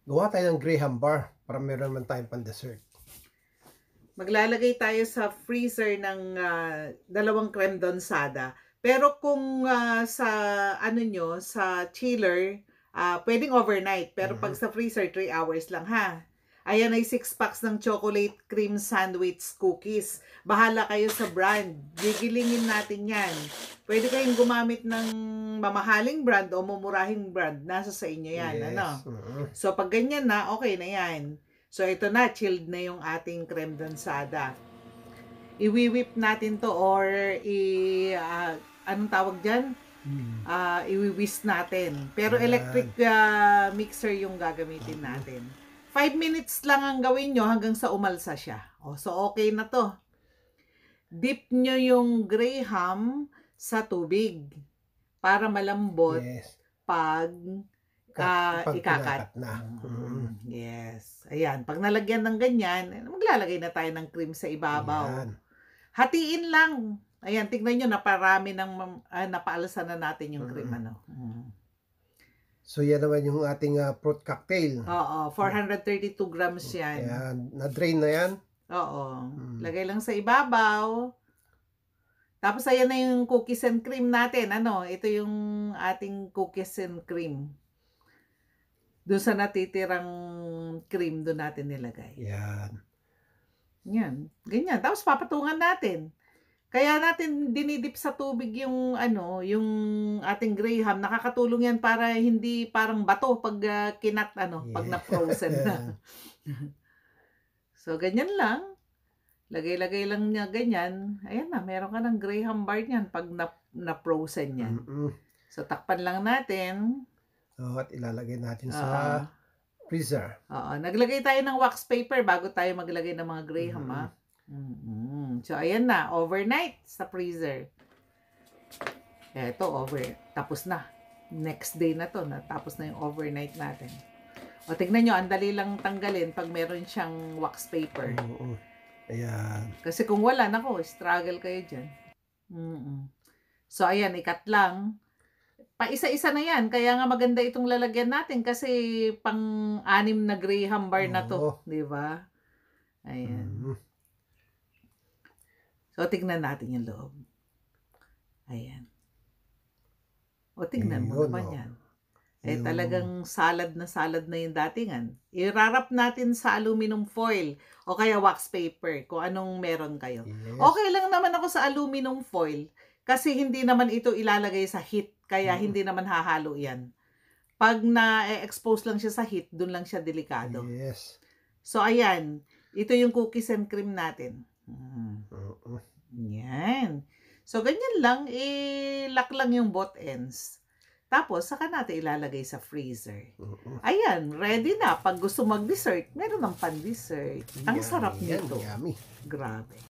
Gawa tayo ng Graham bar para meron man tayong pan-dessert. Maglalagay tayo sa freezer ng 2 creme donsada. Pero kung sa ano nyo, sa chiller, pwedeng overnight. Pero pag sa freezer, 3 hours lang ha. Ayan ay 6 packs ng chocolate cream sandwich cookies. Bahala kayo sa brand. Gigilingin natin yan. Pwede kayong gumamit ng mamahaling brand o mumurahing brand. Nasa sa inyo yan. Yes. Ano? So pag ganyan na, okay na yan. So ito na, chilled na yung ating creme donsada. Iwi-whip natin to or anong tawag dyan? Iwi-whisk natin. Pero electric mixer yung gagamitin natin. 5 minutes lang ang gawin nyo hanggang sa umalsa siya. So okay na to. Dip nyo yung Graham sa tubig para malambot pag ikakat na. Yes. Ayan. Pag nalagyan ng ganyan, maglalagay na tayo ng cream sa ibabaw. Ayan. Hatiin lang. Ayan, tignan nyo, naparami ng, napaalasan na natin yung cream. So, yan naman yung ating fruit cocktail. Oo, 432 grams yan. Ayan. Na-drain na yan? Oo. Lagay lang sa ibabaw. Tapos, ayan na yung cookies and cream natin. Ito yung ating cookies and cream. Doon sa natitirang cream, doon natin nilagay. Yan. Yan. Ganyan. Tapos papatungan natin. Kaya natin dinidip sa tubig yung yung ating Graham. Nakakatulong yan para hindi parang bato pag pag na-frozen na. So ganyan lang. Lagay-lagay lang niya ganyan. Ayan na, meron ka ng Graham bar niyan pag na-frozen yan. So takpan lang natin. At ilalagay natin sa freezer. Naglagay tayo ng wax paper bago tayo maglagay ng mga Graham, So, ayan na. Overnight sa freezer. Eto, tapos na. Next day na to. Tapos na yung overnight natin. O, tignan nyo. Ang dali lang tanggalin pag meron siyang wax paper. Ayan. Kasi kung wala, nako, struggle kayo dyan. So, ayan. Ikat lang. Paisa-isa na yan. Kaya nga maganda itong lalagyan natin kasi pang-6 na Graham bar na to. Diba? Ayan. So, tignan natin yung loob. Ayan. O, tignan mo naman yan. Talagang salad na yung datingan. Irarap natin sa aluminum foil o kaya wax paper kung anong meron kayo. Okay lang naman ako sa aluminum foil kasi hindi naman ito ilalagay sa heat. Kaya hindi naman hahalo yan. Pag na-expose lang siya sa heat, dun lang siya delikado. Yes. So, ayan. Ito yung cookies and cream natin. Yan. So, ganyan lang. Lock lang yung both ends. Tapos, saka natin ilalagay sa freezer. Ayan. Ready na. Pag gusto mag-dessert, meron ng pan-dessert. Ang sarap nito. Yummy. Grabe.